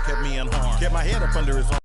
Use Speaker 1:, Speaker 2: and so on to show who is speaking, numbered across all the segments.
Speaker 1: kept me unharmed. Kept my head up under his arm.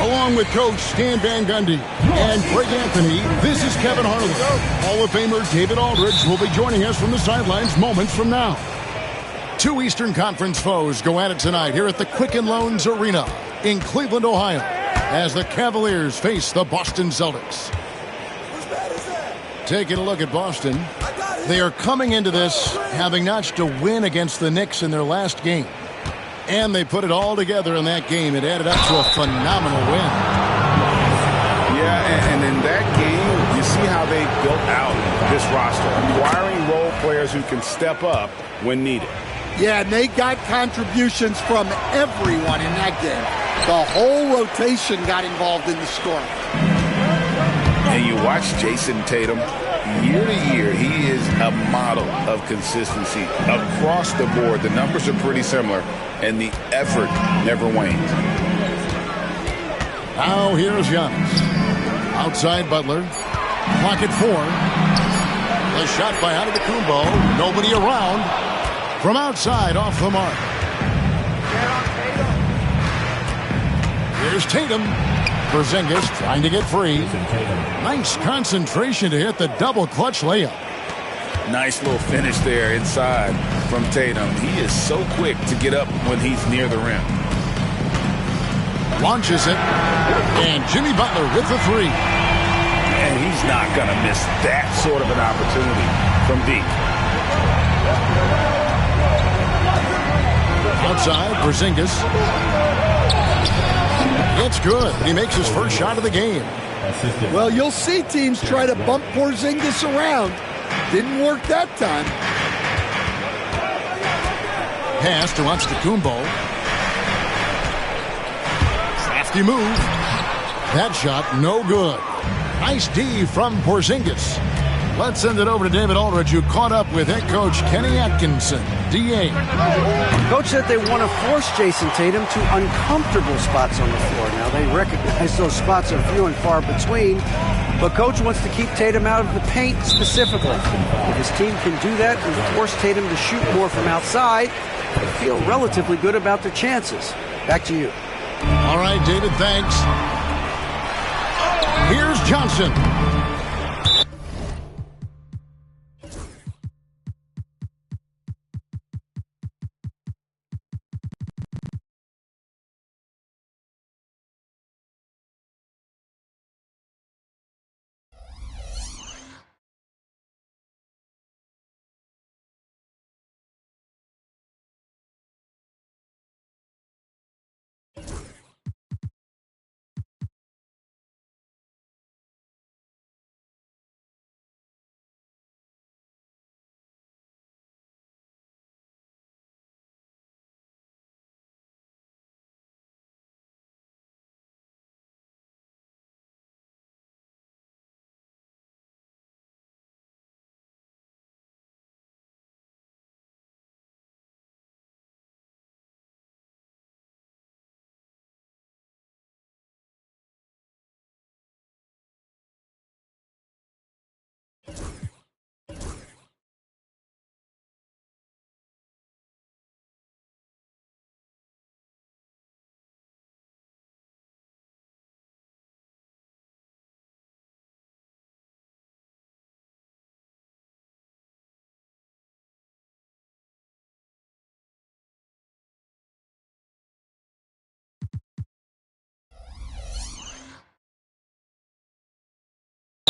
Speaker 2: Along with Coach Stan Van Gundy and Greg Anthony, this is Kevin Harlan. Hall of Famer David Aldridge will be joining us from the sidelines moments from now. Two Eastern Conference foes go at it tonight here at the Quicken Loans Arena in Cleveland, Ohio, as the Cavaliers face the Boston Celtics. Taking a look at Boston, they are coming into this having notched a win against the Knicks in their last game. And they put it all together in that game. It added up to a phenomenal win.
Speaker 3: Yeah, and in that game, you see how they built out this roster, acquiring role players who can step up when needed.
Speaker 4: Yeah, and they got contributions from everyone in that game. The whole rotation got involved in the scoring.
Speaker 3: And you watch Jason Tatum. Year to year, he is a model of consistency across the board. The numbers are pretty similar, and the effort never wanes.
Speaker 2: Now here's Giannis. Outside Butler. Clock at 4. The shot by Antetokounmpo. Nobody around. From outside, off the mark. Here's Tatum. Porzingis trying to get free. Nice concentration to hit the double clutch layup.
Speaker 3: Nice little finish there inside from Tatum. He is so quick to get up when he's near the rim.
Speaker 2: Launches it. And Jimmy Butler with the three.
Speaker 3: And he's not going to miss that sort of an opportunity from deep.
Speaker 2: Outside, Porzingis. It's good. He makes his first shot of the game.
Speaker 4: Well, you'll see teams try to bump Porzingis around. Didn't work that time.
Speaker 2: Pass to Antetokounmpo. Crafty move. That shot, no good. Nice D from Porzingis. Let's send it over to David Aldridge, who caught up with head coach Kenny Atkinson. DA.
Speaker 5: Coach said they want to force Jason Tatum to uncomfortable spots on the floor. Now, they recognize those spots are few and far between, but Coach wants to keep Tatum out of the paint specifically. If his team can do that and force Tatum to shoot more from outside, they feel relatively good about their chances. Back to you.
Speaker 2: All right, David, thanks. Here's Johnson.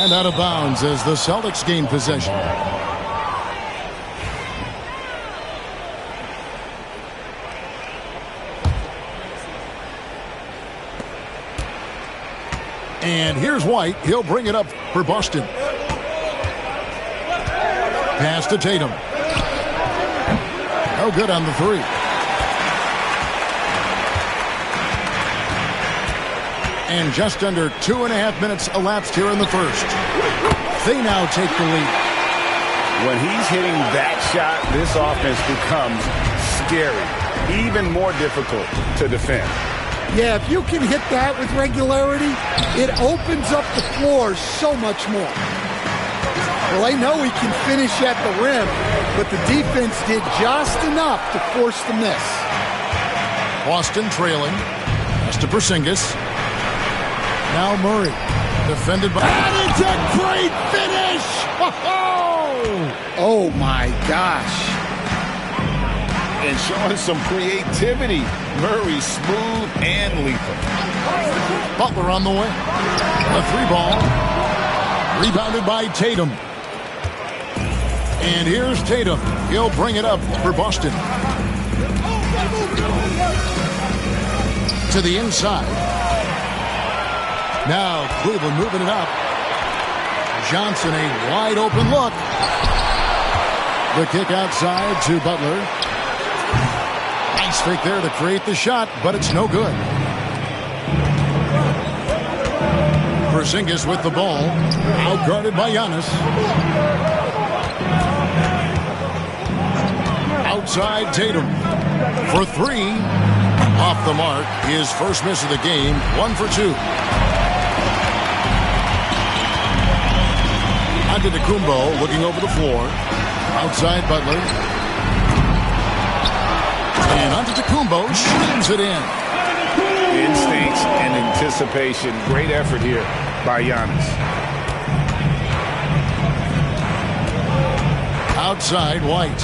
Speaker 2: And out of bounds as the Celtics gain possession. And here's White. He'll bring it up for Boston. Pass to Tatum. No good on the three. And just under 2.5 minutes elapsed here in the first. They now take the lead.
Speaker 3: When he's hitting that shot, this offense becomes scary, even more difficult to defend.
Speaker 4: Yeah, if you can hit that with regularity, it opens up the floor so much more. Well, I know he can finish at the rim, but the defense did just enough to force the miss.
Speaker 2: Boston trailing. That's to Porzingis. Now Murray, defended by... And it's a great finish!
Speaker 4: Oh, my gosh.
Speaker 3: And showing some creativity. Murray smooth and lethal.
Speaker 2: Butler on the way. A three ball. Rebounded by Tatum. And here's Tatum. He'll bring it up for Boston. To the inside. Now Cleveland moving it up. Johnson, a wide open look. The kick outside to Butler. Nice fake there to create the shot, but it's no good. Porzingis with the ball. Outguarded by Giannis. Outside Tatum. For three. Off the mark. His first miss of the game. 1 for 2. Antetokounmpo looking over the floor. Outside Butler. And Antetokounmpo shoots it in.
Speaker 3: Instincts and anticipation. Great effort here by Giannis.
Speaker 2: Outside White.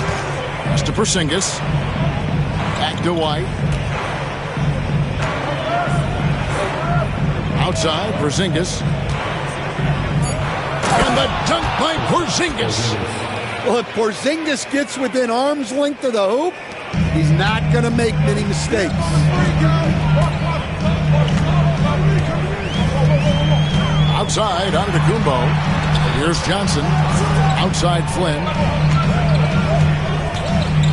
Speaker 2: Pass to Porzingis. Back to White. Outside Porzingis. And the dunk by Porzingis.
Speaker 4: Well, if Porzingis gets within arm's length of the hoop, He's not going to make many mistakes.
Speaker 2: Outside, Antetokounmpo. Here's Johnson. Outside, Flynn.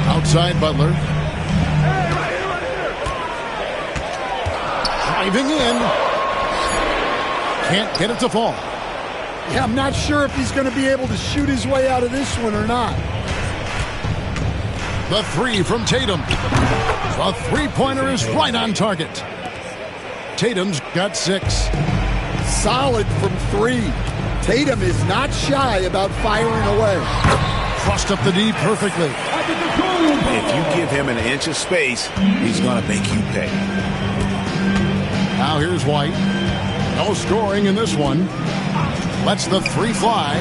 Speaker 2: Outside, Butler. Driving in. Can't get it to fall.
Speaker 4: Yeah, I'm not sure if he's going to be able to shoot his way out of this one or not.
Speaker 2: The three from Tatum. The three-pointer is right on target. Tatum's got 6.
Speaker 4: Solid from 3. Tatum is not shy about firing away.
Speaker 2: Crossed up the D perfectly.
Speaker 3: If you give him an inch of space, he's going to make you pay.
Speaker 2: Now here's White. No scoring in this one. Lets the 3 fly.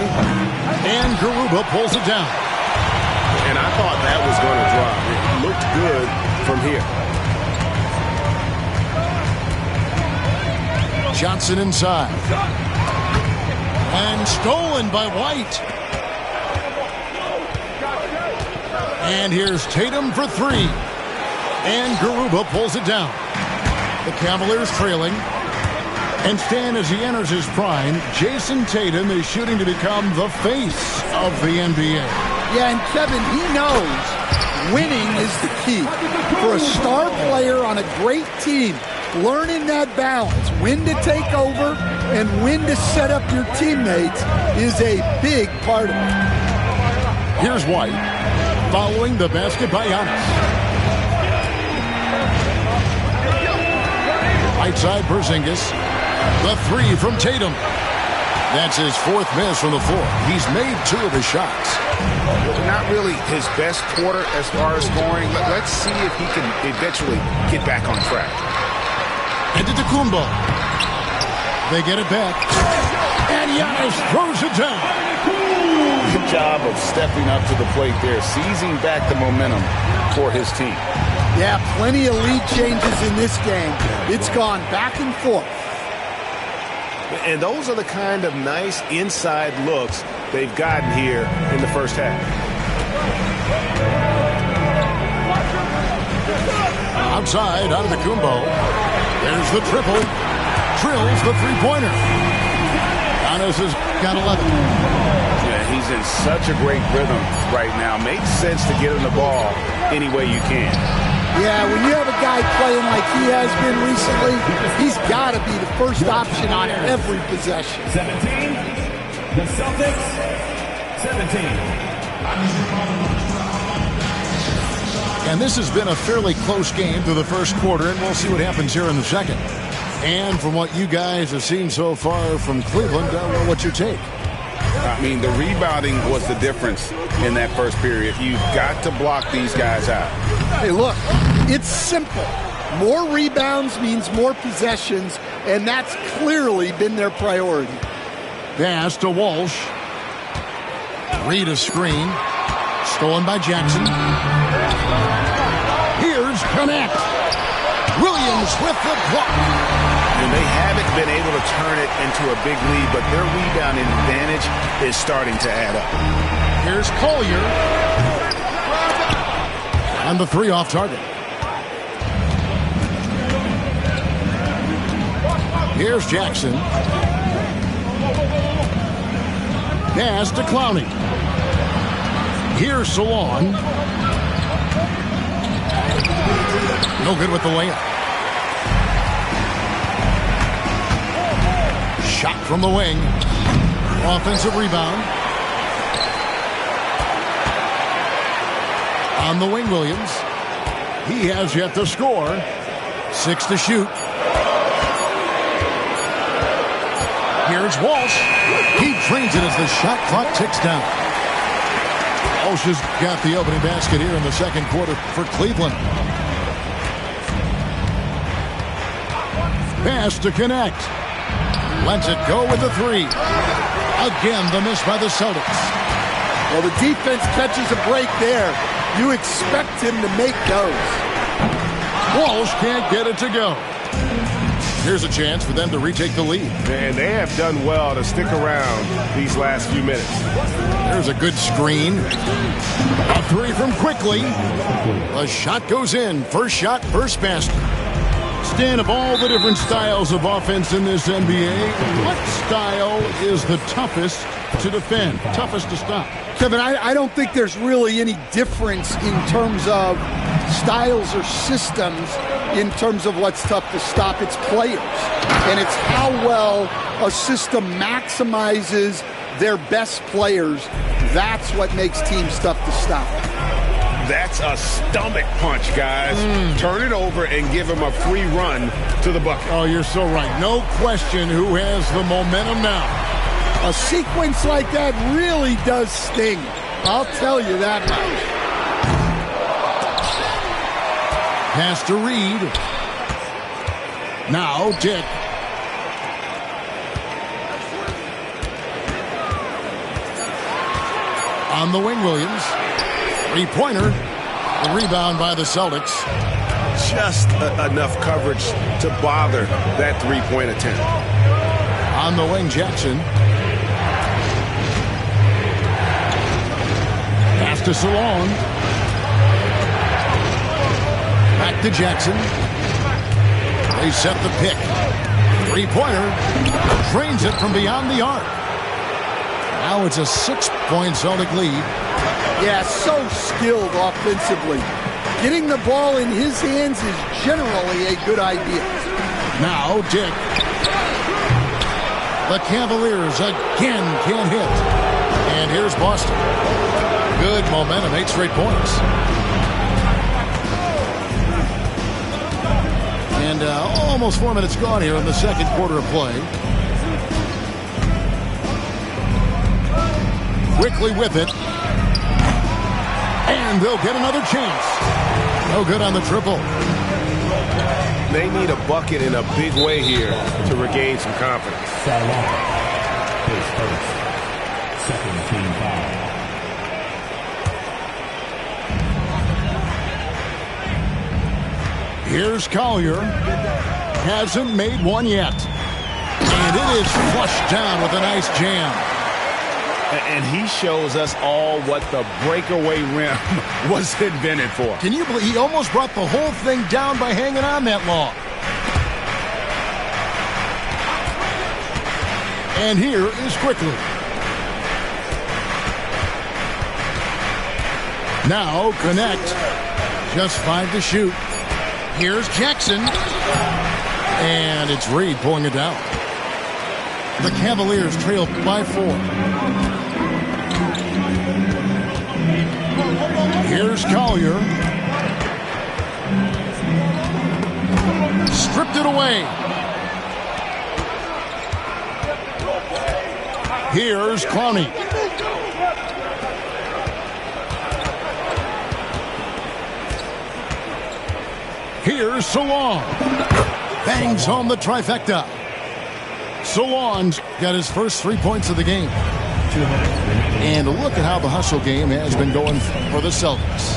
Speaker 2: And Garuba pulls it down.
Speaker 6: And I thought that was going to drop. It looked good from here.
Speaker 2: Johnson inside. And stolen by White. And here's Tatum for 3. And Garuba pulls it down. The Cavaliers trailing. And Stan, as he enters his prime, Jason Tatum is shooting to become the face of the NBA.
Speaker 4: Yeah, and Kevin, he knows winning is the key. For a star player on a great team, learning that balance, when to take over and when to set up your teammates, is a big part of it.
Speaker 2: Here's White, following the basket by Giannis. Right side, Porzingis. The 3 from Tatum. That's his 4th miss from the floor. He's made 2 of his shots.
Speaker 3: Not really his best quarter as far as scoring. Let's see if he can eventually get back on track.
Speaker 2: Antetokounmpo. They get it back. And Giannis throws it down.
Speaker 3: Good job of stepping up to the plate there, seizing back the momentum for his team.
Speaker 4: Yeah, plenty of lead changes in this game. It's gone back and forth.
Speaker 6: And those are the kind of nice inside looks they've gotten here in the first half.
Speaker 2: Outside, Antetokounmpo. There's the triple. Drills the three-pointer. Giannis has got 11.
Speaker 3: Yeah, he's in such a great rhythm right now. Makes sense to get him the ball any way you can.
Speaker 4: Yeah, when you have a guy playing like he has been recently, he's got to be the first option on every possession.
Speaker 7: 17, the Celtics, 17.
Speaker 2: And this has been a fairly close game through the first quarter, and we'll see what happens here in the second. And from what you guys have seen so far from Cleveland, what's your take?
Speaker 3: I mean, the rebounding was the difference in that first period. You've got to block these guys out.
Speaker 4: Hey, look, it's simple. More rebounds means more possessions, and that's clearly been their priority.
Speaker 2: Pass to Walsh. Read a screen. Stolen by Jackson. Here's Connect. Williams with the block.
Speaker 3: And they haven't been able to turn it into a big lead, but their rebounding advantage is starting to add up.
Speaker 2: Here's Collier. And the 3 off target. Here's Jackson. Pass to Clowney. Here's Salon. No good with the layup. Shot from the wing. Offensive rebound. On the wing, Williams. He has yet to score. 6 to shoot. Here's Walsh. He drains it as the shot clock ticks down. Walsh has got the opening basket here in the second quarter for Cleveland. Pass to Connect. Lets it go with the 3. Again, the miss by the Celtics.
Speaker 4: Well, the defense catches a break there. You expect him to make those.
Speaker 2: Walsh can't get it to go. Here's a chance for them to retake the lead.
Speaker 6: And they have done well to stick around these last few minutes.
Speaker 2: There's a good screen. A three from Quickly. A shot goes in. First shot, first basket. Stan, of all the different styles of offense in this NBA, what style is the toughest to defend, toughest to stop?
Speaker 4: Kevin, I don't think there's really any difference in terms of styles or systems in terms of what's tough to stop. It's players. And it's how well a system maximizes their best players. That's what makes teams tough to stop.
Speaker 6: That's a stomach punch, guys. Turn it over and give him a free run to the bucket.
Speaker 2: Oh, you're so right. No question who has the momentum now.
Speaker 4: A sequence like that really does sting. I'll tell you that much.
Speaker 2: Pass to Reed. Now Dick. On the wing, Williams. Three-pointer. The rebound by the Celtics.
Speaker 6: Just enough coverage to bother that three-point attempt.
Speaker 2: On the wing, Jackson. Pass to Salon. Back to Jackson. They set the pick. Three-pointer. Drains it from beyond the arc. Now it's a 6-point Celtic lead.
Speaker 4: Yeah, so skilled offensively. Getting the ball in his hands is generally a good idea.
Speaker 2: Now Dick. The Cavaliers again can't hit. And here's Boston. Good momentum, 8 straight points. And almost 4 minutes gone here in the second quarter of play. Quickly with it. And they'll get another chance. No good on the triple.
Speaker 6: They need a bucket in a big way here to regain some confidence.
Speaker 7: His first. Second team foul.
Speaker 2: Here's Collier. Hasn't made one yet. And it is flushed down with a nice jam.
Speaker 6: And he shows us all what the breakaway rim was invented for.
Speaker 2: Can you believe he almost brought the whole thing down by hanging on that long? And here is Quickly. Now connect. Just 5 to shoot. Here's Jackson. And it's Reed pulling it down. The Cavaliers trail by 4. Here's Collier. Stripped it away. Here's Clowney. Here's Salon. Bangs home the trifecta. Salon's got his first 3 points of the game. And look at how the hustle game has been going for the Celtics.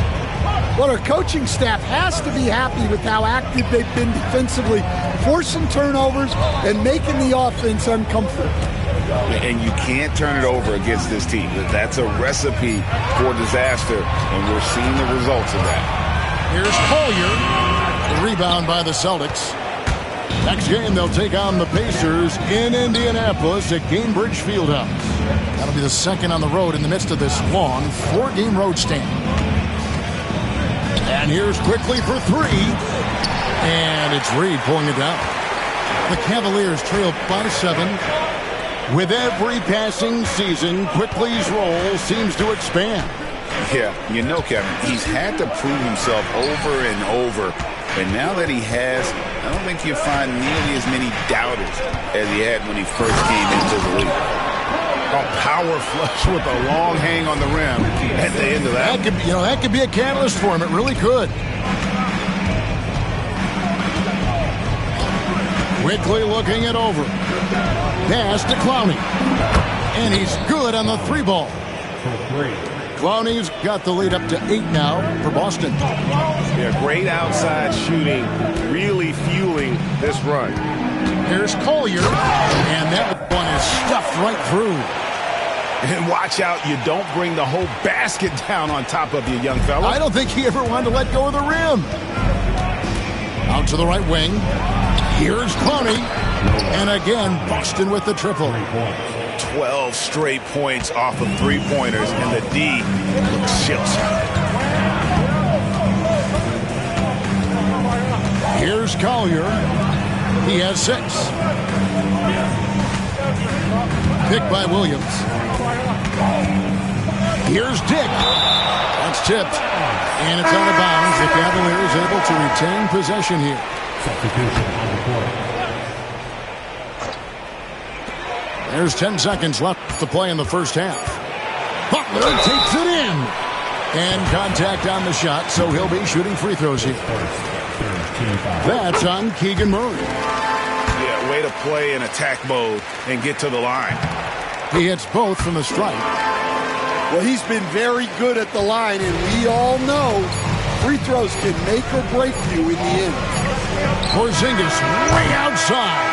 Speaker 4: Well, our coaching staff has to be happy with how active they've been defensively, forcing turnovers and making the offense uncomfortable.
Speaker 3: And you can't turn it over against this team. That's a recipe for disaster, and we're seeing the results of that.
Speaker 2: Here's Collier. The rebound by the Celtics. Next game, they'll take on the Pacers in Indianapolis at Gainbridge Fieldhouse. That'll be the second on the road in the midst of this long 4-game road stand. And here's Quickly for 3. And it's Reed pulling it down. The Cavaliers trail by 7. With every passing season, Quickly's role seems to expand.
Speaker 3: Yeah, you know, Kevin, he's had to prove himself over and over. And now that he has, I don't think you'll find nearly as many doubters as he had when he first came into the league.
Speaker 6: A power flush with a long hang on the rim at the end of that.
Speaker 2: That could be a catalyst for him. It really could. Quickly looking it over. Pass to Clowney. And he's good on the 3-ball. Clowney's got the lead up to 8 now for Boston.
Speaker 6: Yeah, great outside shooting, really fueling this run.
Speaker 2: Here's Collier, and that one is stuffed right through.
Speaker 6: And watch out, you don't bring the whole basket down on top of you, young fella.
Speaker 2: I don't think he ever wanted to let go of the rim. Out to the right wing. Here's Clowney. And again, Boston with the triple.
Speaker 6: 12 straight points off of three-pointers, and the D looks shell-shocked.
Speaker 2: Here's Collier. He has 6. Picked by Williams. Here's Dick. That's tipped. And it's out of bounds. The Cavaliers able to retain possession here.
Speaker 7: Substitution on the court.
Speaker 2: There's 10 seconds left to play in the first half. Butler takes it in. And contact on the shot, so he'll be shooting free throws here. That's on Keegan Murray.
Speaker 6: Yeah, way to play in attack mode and get to the line.
Speaker 2: He hits both from the stripe.
Speaker 4: Well, he's been very good at the line, and we all know free throws can make or break you in the end.
Speaker 2: Porzingis way outside.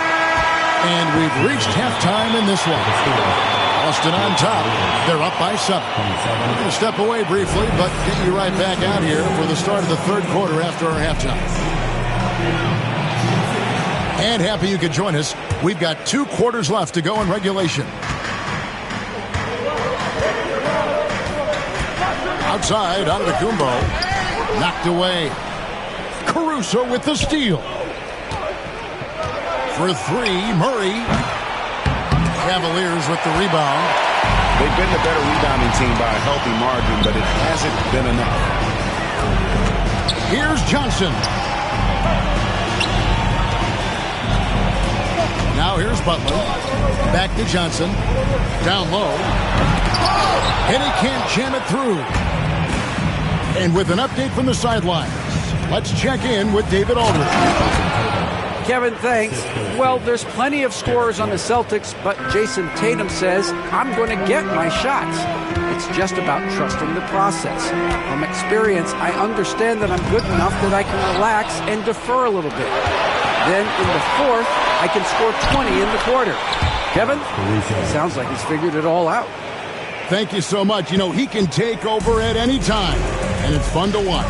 Speaker 2: And we've reached halftime in this one. Boston on top. They're up by 7. We're going to step away briefly, but get you right back out here for the start of the third quarter after our halftime. And happy you could join us. We've got 2 quarters left to go in regulation. Outside, Antetokounmpo. Knocked away. Caruso with the steal. For 3, Murray. Cavaliers with the rebound.
Speaker 6: They've been the better rebounding team by a healthy margin, but it hasn't been enough.
Speaker 2: Here's Johnson. Now here's Butler. Back to Johnson. Down low. And he can't jam it through. And with an update from the sidelines, let's check in with David Aldridge.
Speaker 5: Kevin, thanks. Well, there's plenty of scorers on the Celtics, but Jason Tatum says, I'm going to get my shots. It's just about trusting the process. From experience, I understand that I'm good enough that I can relax and defer a little bit. Then in the fourth, I can score 20 in the quarter. Kevin, it sounds like he's figured it all out.
Speaker 2: Thank you so much. You know, he can take over at any time, and it's fun to watch.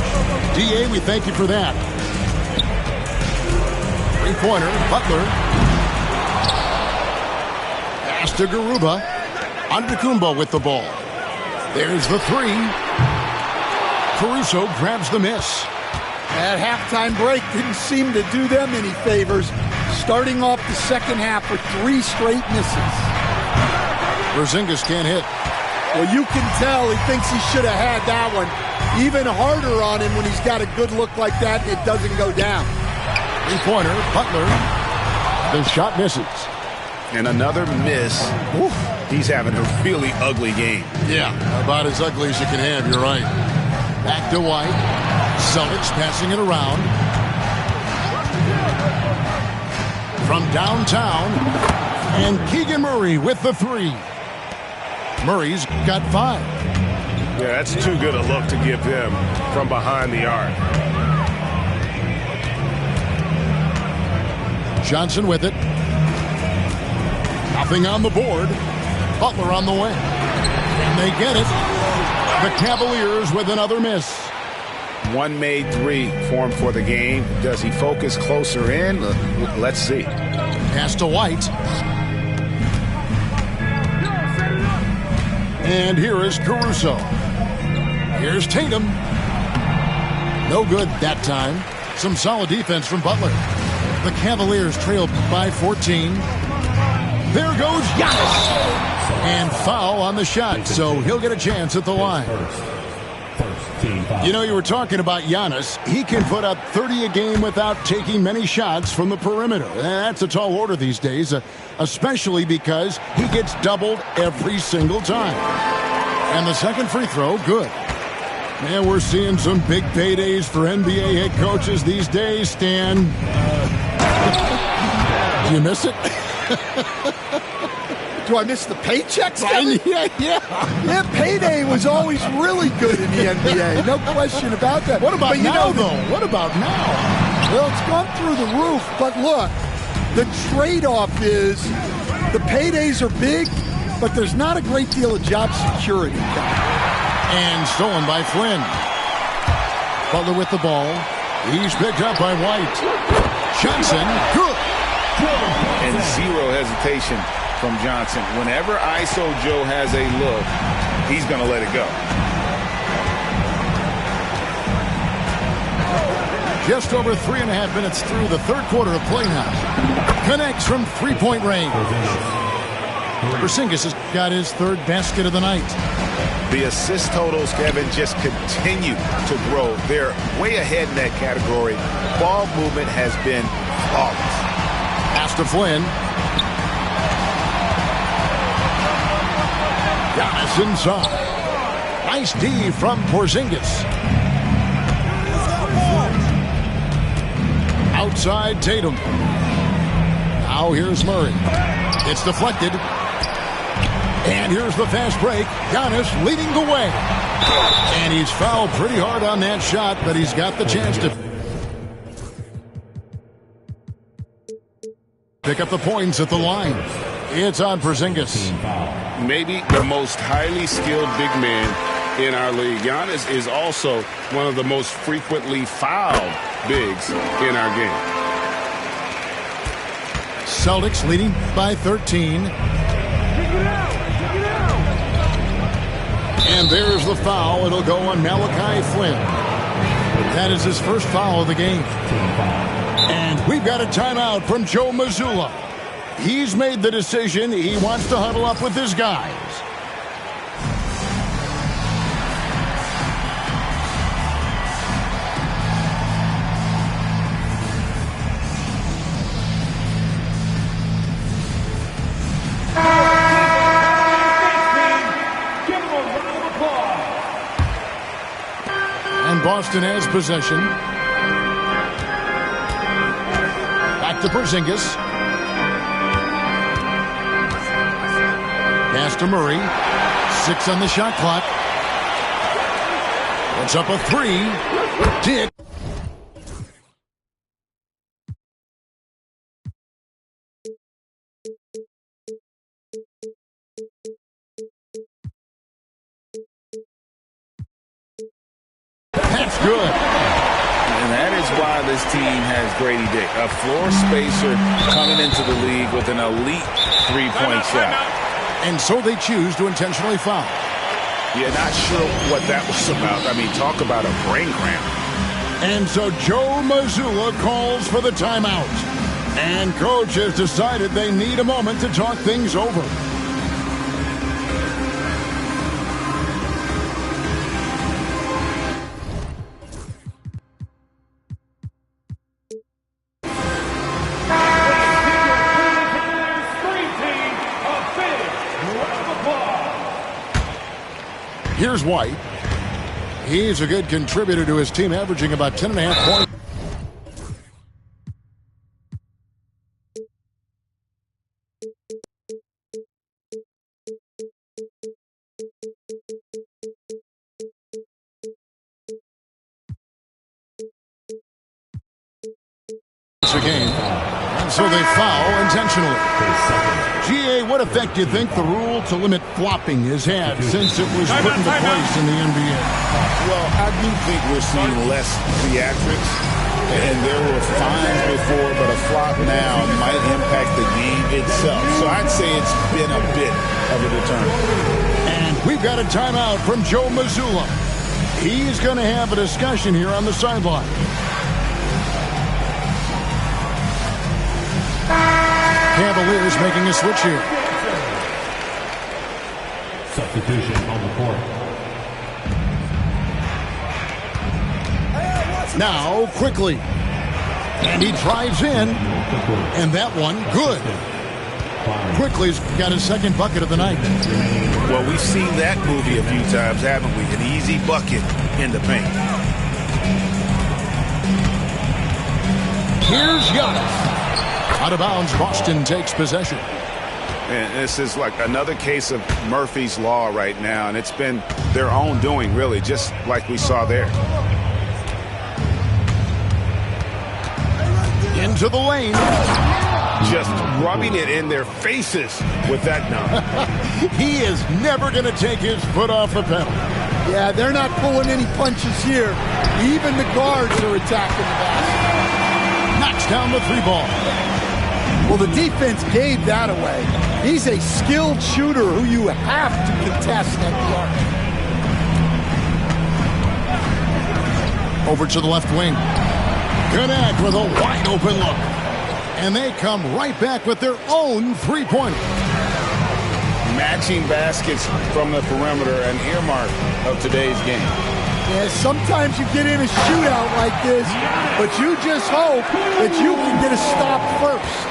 Speaker 2: DA, we thank you for that. Three-pointer, Butler. Pass to Garuba. Antetokounmpo with the ball. There's the 3. Caruso grabs the miss.
Speaker 4: That halftime break didn't seem to do them any favors, starting off the second half with 3 straight misses.
Speaker 2: Porzingis can't hit.
Speaker 4: Well, you can tell he thinks he should have had that one. Even harder on him when he's got a good look like that and it doesn't go down.
Speaker 2: Three-pointer, Butler. The shot misses.
Speaker 6: And another miss. Oof, he's having a really ugly game.
Speaker 2: Yeah, about as ugly as you can have, you're right. Back to White. Celtics passing it around. From downtown. And Keegan Murray with the 3. Murray's got 5.
Speaker 6: Yeah, that's too good a look to give them from behind the arc.
Speaker 2: Johnson with it. Nothing on the board. Butler on the way. And they get it. The Cavaliers with another miss.
Speaker 6: 1 made 3 for him for the game. Does he focus closer in? Let's see.
Speaker 2: Pass to White. And here is Caruso. Here's Tatum. No good that time. Some solid defense from Butler. The Cavaliers trailed by 14. There goes Giannis. And foul on the shot, so he'll get a chance at the line. You know, you were talking about Giannis. He can put up 30 a game without taking many shots from the perimeter. That's a tall order these days, especially because he gets doubled every single time. And the second free throw, good. Man, we're seeing some big paydays for NBA head coaches these days, Stan. Do you miss it?
Speaker 4: Do I miss the paychecks, Kevin?
Speaker 2: Yeah.
Speaker 4: Payday was always really good in the NBA. No question about that.
Speaker 2: What about now, though? What about now?
Speaker 4: Well, it's gone through the roof, but look, The trade-off is the paydays are big, but there's not a great deal of job security.
Speaker 2: And stolen by Flynn. Butler with the ball. He's picked up by White. Johnson, good.
Speaker 3: And zero hesitation from Johnson. Whenever ISO Joe has a look, he's going to let it go.
Speaker 2: Just over 3.5 minutes through the third quarter of play now. Connects from three-point range. Porzingis has got his third basket of the night.
Speaker 6: The assist totals, Kevin, just continue to grow. They're way ahead in that category. Ball movement has been flawless.
Speaker 2: Pass to Flynn. Giannis inside. Nice D from Porzingis. Outside Tatum. Now here's Murray. It's deflected. And here's the fast break. Giannis leading the way. And he's fouled pretty hard on that shot, but he's got the chance to pick up the points at the line. It's on Porzingis.
Speaker 3: Maybe the most highly skilled big man in our league. Giannis is also one of the most frequently fouled bigs in our game.
Speaker 2: Celtics leading by 13. And there's the foul. It'll go on Malachi Flynn. That is his first foul of the game. And we've got a timeout from Joe Mazzulla. He's made the decision. He wants to huddle up with his guys. Boston has possession. Back to Porzingis. Pass to Murray. 6 on the shot clock. Puts up a 3. Dick. That's good.
Speaker 3: And that is why this team has Grady Dick, a floor spacer coming into the league with an elite three-point shot.
Speaker 2: And so they choose to intentionally foul.
Speaker 6: Yeah, not sure what that was about. I mean, talk about a brain cramp.
Speaker 2: And so Joe Mazzulla calls for the timeout. And coach has decided they need a moment to talk things over. Here's White. He's a good contributor to his team, averaging about 10.5 points. A game. And so they foul intentionally. GA, what effect do you think the rule to limit flopping has had since it was put into place in the NBA?
Speaker 3: Well, I do think we're seeing less theatrics, and there were fines before, but a flop now might impact the game itself. So I'd say it's been a bit of a deterrent.
Speaker 2: And we've got a timeout from Joe Mazzulla. He's going to have a discussion here on the sideline. Cavaliers making a switch here.
Speaker 7: Substitution on the court.
Speaker 2: Now, quickly. And he drives in. And that one, good. Quickly's got his second bucket of the night.
Speaker 6: Well, we've seen that movie a few times, haven't we? An easy bucket in the paint.
Speaker 2: Here's Giannis. Out of bounds, Boston takes possession.
Speaker 6: And this is like another case of Murphy's Law right now, and it's been their own doing, really, just like we saw there.
Speaker 2: Into the lane.
Speaker 6: just rubbing it in their faces with that numb.
Speaker 2: He is never going to take his foot off the pedal.
Speaker 4: Yeah, they're not pulling any punches here. Even the guards are attacking the basket.
Speaker 2: Knocks down the three ball.
Speaker 4: Well, the defense gave that away. He's a skilled shooter who you have to contest at the arc.
Speaker 2: Over to the left wing. Gannett with a wide open look. And they come right back with their own three-pointer.
Speaker 3: Matching baskets from the perimeter, an earmark of today's game.
Speaker 4: Yeah, sometimes you get in a shootout like this, but you just hope that you can get a stop first.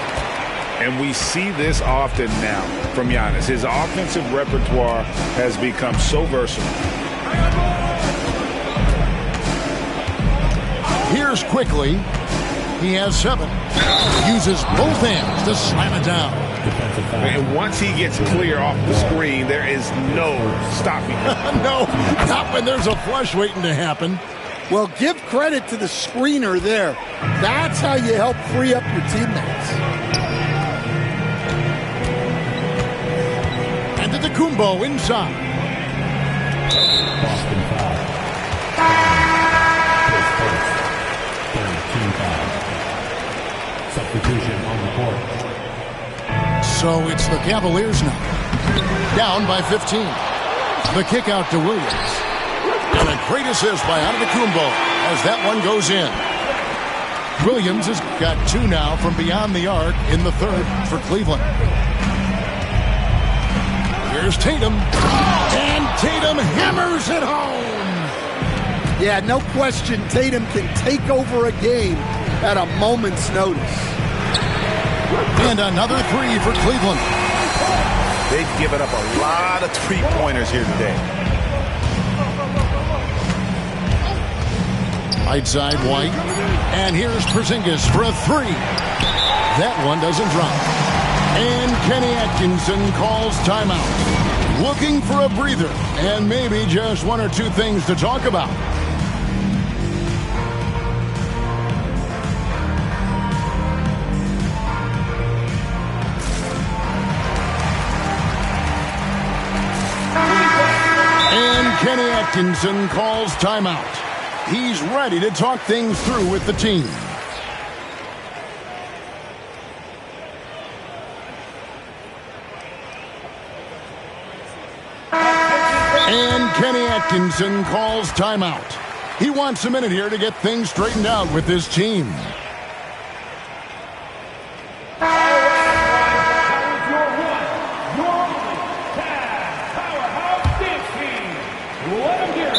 Speaker 3: And we see this often now from Giannis. His offensive repertoire has become so versatile.
Speaker 2: Here's quickly. He has 7. Uses both hands to slam it down.
Speaker 3: And once he gets clear off the screen, there is no stopping him.
Speaker 2: No, not when there's a flush waiting to happen.
Speaker 4: Well, give credit to the screener there. That's how you help free up your teammates.
Speaker 2: And to the Kumbo inside.
Speaker 7: Boston foul. Team foul. Substitution on the court.
Speaker 2: So it's the Cavaliers now. Down by 15. The kick out to Williams. And a great assist by Antetokounmpo as that one goes in. Williams has got 2 now from beyond the arc in the third for Cleveland. Here's Tatum. And Tatum hammers it home.
Speaker 4: Yeah, no question Tatum can take over a game at a moment's notice.
Speaker 2: And another 3 for Cleveland.
Speaker 6: They've given up a lot of three-pointers here today.
Speaker 2: Right side White. And here's Porzingis for a 3. That one doesn't drop. And Kenny Atkinson calls timeout. Looking for a breather and maybe just 1 or 2 things to talk about. And Kenny Atkinson calls timeout. He's ready to talk things through with the team. And Kenny Atkinson calls timeout. He wants a minute here to get things straightened out with his team.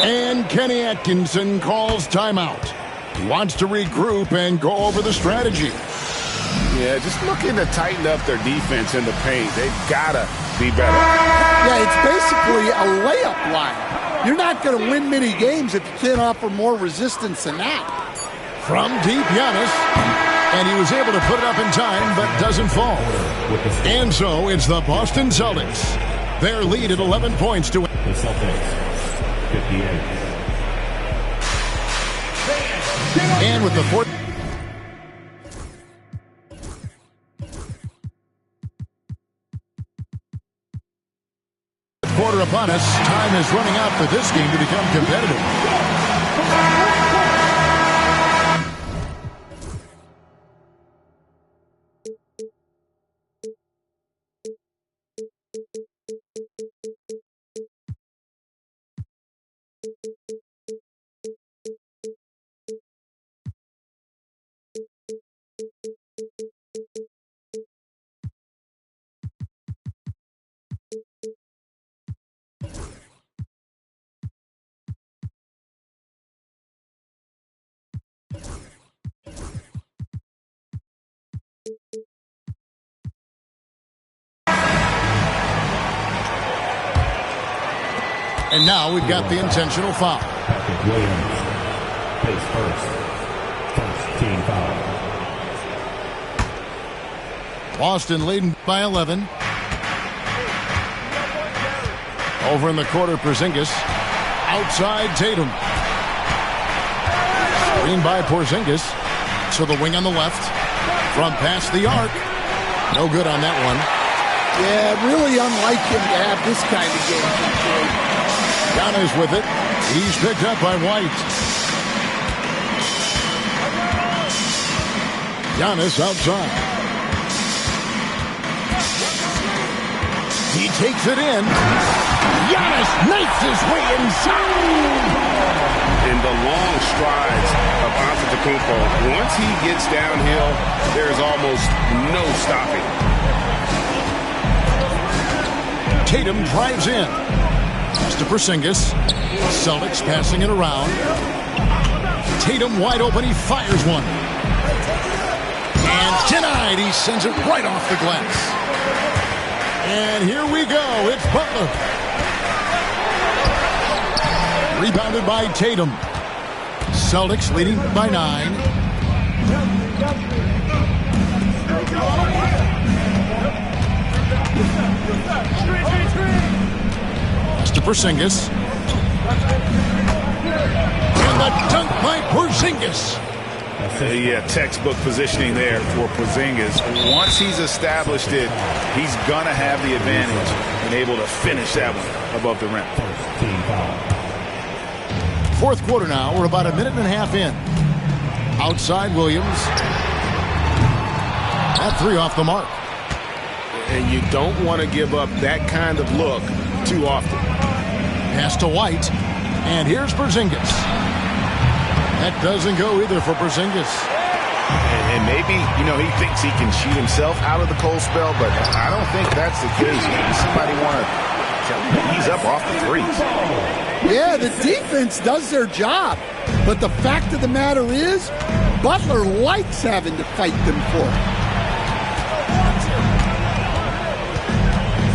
Speaker 2: And Kenny Atkinson calls timeout. He wants to regroup and go over the strategy.
Speaker 3: Yeah, just looking to tighten up their defense in the paint. They've got to be better.
Speaker 4: Yeah, it's basically a layup line. You're not going to win many games if you can't offer more resistance than that.
Speaker 2: From deep, Giannis. And he was able to put it up in time, but doesn't fall. And so it's the Boston Celtics. Their lead at 11 points to win.
Speaker 7: The Celtics. 58.
Speaker 2: And with the fourth quarter upon us, time is running out for this game to become competitive. And now we've got the intentional foul.
Speaker 7: Patrick Williams. Pace first. First team foul.
Speaker 2: Boston leading by 11. Over in the quarter, Porzingis. Outside, Tatum. Screen by Porzingis. To the wing on the left. From past the arc. No good on that one.
Speaker 4: Yeah, really unlike him to have this kind of game control.
Speaker 2: Giannis with it. He's picked up by White. Giannis outside. He takes it in. Giannis knifes his way inside.
Speaker 3: And the long strides of Antetokounmpo, once he gets downhill, there's almost no stopping.
Speaker 2: Tatum drives in. Pass to Porzingis. Celtics passing it around. Tatum wide open. He fires one. And denied. He sends it right off the glass. And here we go. It's Butler. Rebounded by Tatum. Celtics leading by 9. Pass to Porzingis. And the dunk by Porzingis.
Speaker 6: Yeah, textbook positioning there for Porzingis. Once he's established it, he's going to have the advantage and able to finish that one above the rim.
Speaker 2: Fourth quarter now. We're about a minute and a half in. Outside Williams. That 3 off the mark.
Speaker 6: And you don't want to give up that kind of look too often.
Speaker 2: Pass to White. And here's Porzingis. That doesn't go either for Porzingis.
Speaker 6: And maybe, he thinks he can shoot himself out of the cold spell, but I don't think that's the case. Maybe somebody want to tell him to ease up off the threes.
Speaker 4: Yeah, the defense does their job. But the fact of the matter is, Butler likes having to fight them for it.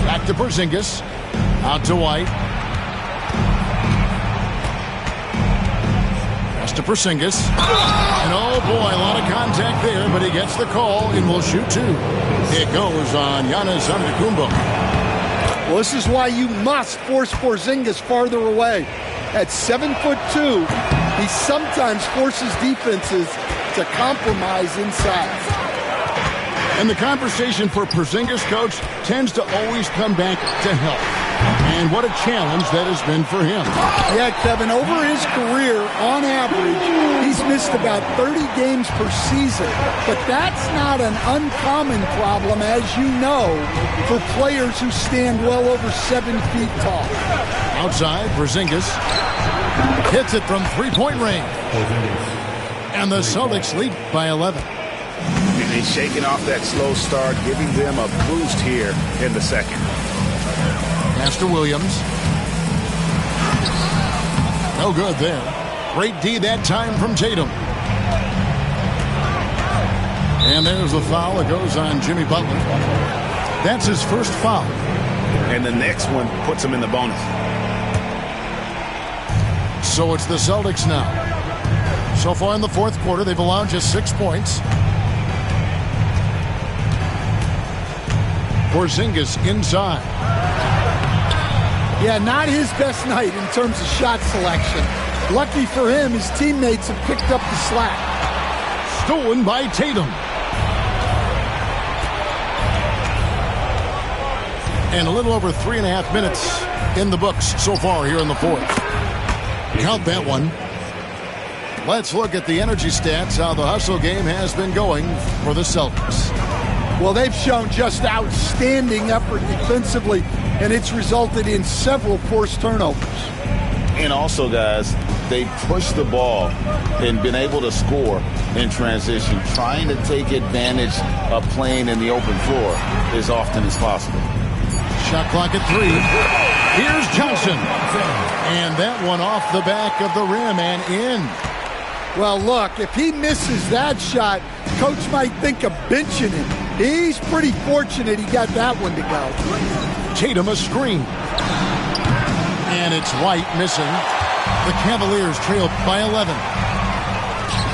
Speaker 2: Back to Porzingis. Out to White. Pass to Porzingis. And oh boy, a lot of contact there, but he gets the call and will shoot 2. It goes on Giannis Antetokounmpo.
Speaker 4: Well, this is why you must force Porzingis farther away. At 7'2", he sometimes forces defenses to compromise inside.
Speaker 2: And the conversation for Porzingis, coach, tends to always come back to health. And what a challenge that has been for him.
Speaker 4: Yeah, Kevin, over his career, on average, he's missed about 30 games per season. But that's not an uncommon problem, as you know, for players who stand well over 7 feet tall.
Speaker 2: Outside, Porzingis hits it from three-point range. And the Celtics lead by 11.
Speaker 6: And he's shaking off that slow start, giving them a boost here in the second.
Speaker 2: Pass to Williams. No good there. Great D that time from Tatum. And there's the foul that goes on Jimmy Butler. That's his first foul.
Speaker 6: And the next one puts him in the bonus.
Speaker 2: So it's the Celtics now. So far in the fourth quarter, they've allowed just 6 points. Porzingis inside.
Speaker 4: Yeah, not his best night in terms of shot selection. Lucky for him, his teammates have picked up the slack.
Speaker 2: Stolen by Tatum. And a little over 3.5 minutes in the books so far here in the fourth. Count that one. Let's look at the energy stats, how the hustle game has been going for the Celtics.
Speaker 4: Well, they've shown just outstanding effort defensively, and it's resulted in several forced turnovers.
Speaker 6: And also, guys, they pushed the ball and been able to score in transition, trying to take advantage of playing in the open floor as often as possible.
Speaker 2: Shot clock at 3. Here's Johnson. And that one off the back of the rim and in.
Speaker 4: Well, look, if he misses that shot, coach might think of benching him. He's pretty fortunate he got that one to go.
Speaker 2: Tatum a screen. And it's White missing. The Cavaliers trail by 11.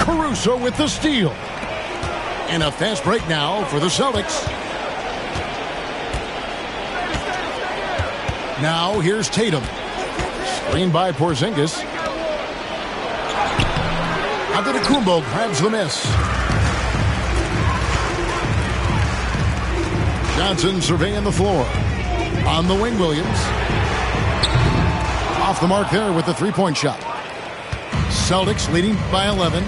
Speaker 2: Caruso with the steal. And a fast break now for the Celtics. Now here's Tatum. Screen by Porzingis. Antetokounmpo grabs the miss. Johnson surveying the floor. On the wing, Williams. Off the mark there with the three-point shot. Celtics leading by 11.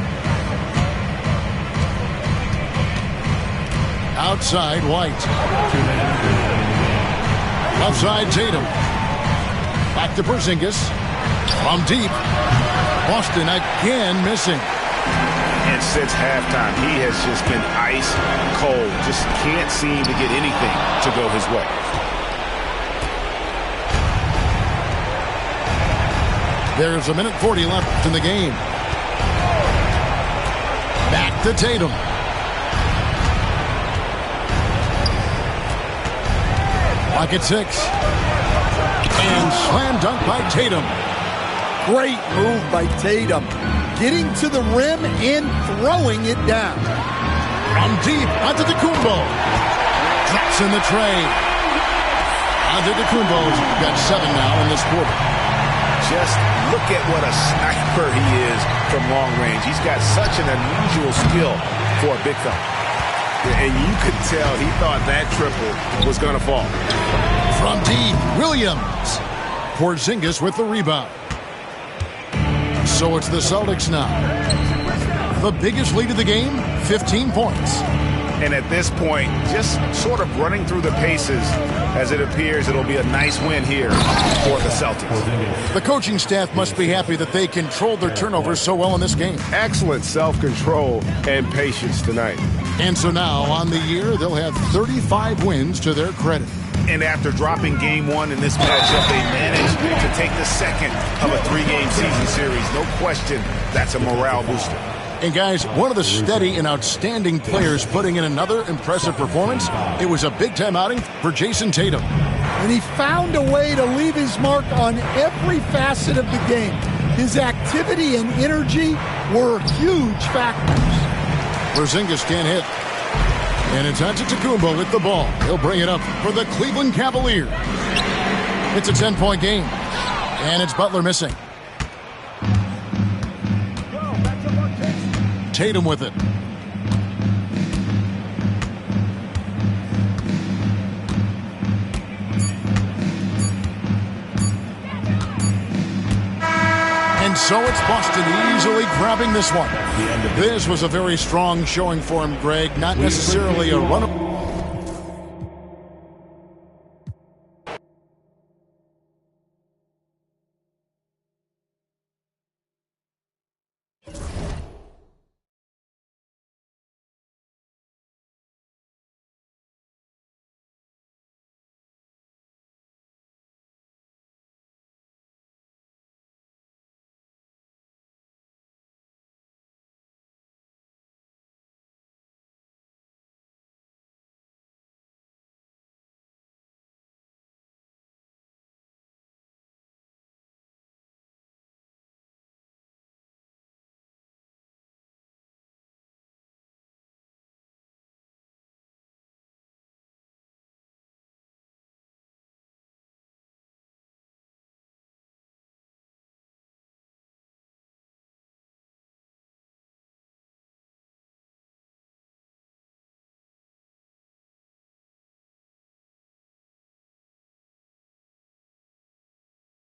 Speaker 2: Outside, White. Left side, Tatum. Back to Porzingis. From deep. Boston again missing.
Speaker 3: And since halftime, he has just been ice cold. Just can't seem to get anything to go his way.
Speaker 2: There's a minute 40 left in the game. Back to Tatum. Clock at 6. And slam dunk by Tatum.
Speaker 4: Great move by Tatum. Getting to the rim and throwing it down.
Speaker 2: From deep, Antetokounmpo. Drops in the tray. Antetokounmpo's got 7 now in this quarter.
Speaker 3: Just look at what a sniper he is from long range. He's got such an unusual skill for a big fella. And you could tell he thought that triple was going to fall.
Speaker 2: From deep, Williams. Porzingis with the rebound. So it's the Celtics now. The biggest lead of the game, 15 points.
Speaker 3: And at this point, just sort of running through the paces as it appears it'll be a nice win here for the Celtics.
Speaker 2: The coaching staff must be happy that they controlled their turnovers so well in this game.
Speaker 8: Excellent self-control and patience tonight.
Speaker 2: And so now, on the year, they'll have 35 wins to their credit.
Speaker 3: And after dropping game 1 in this matchup, they managed to take the second of a 3-game season series. No question, that's a morale booster.
Speaker 2: And guys, one of the steady and outstanding players putting in another impressive performance, it was a big-time outing for Jason Tatum.
Speaker 4: And he found a way to leave his mark on every facet of the game. His activity and energy were huge factors.
Speaker 2: Porzingis can't hit. And it's Antetokounmpo with the ball. He'll bring it up for the Cleveland Cavaliers. It's a 10-point game. And it's Butler missing. Tatum with it. And so it's Boston easily grabbing this one. This was a very strong showing for him, Greg. Not necessarily a run.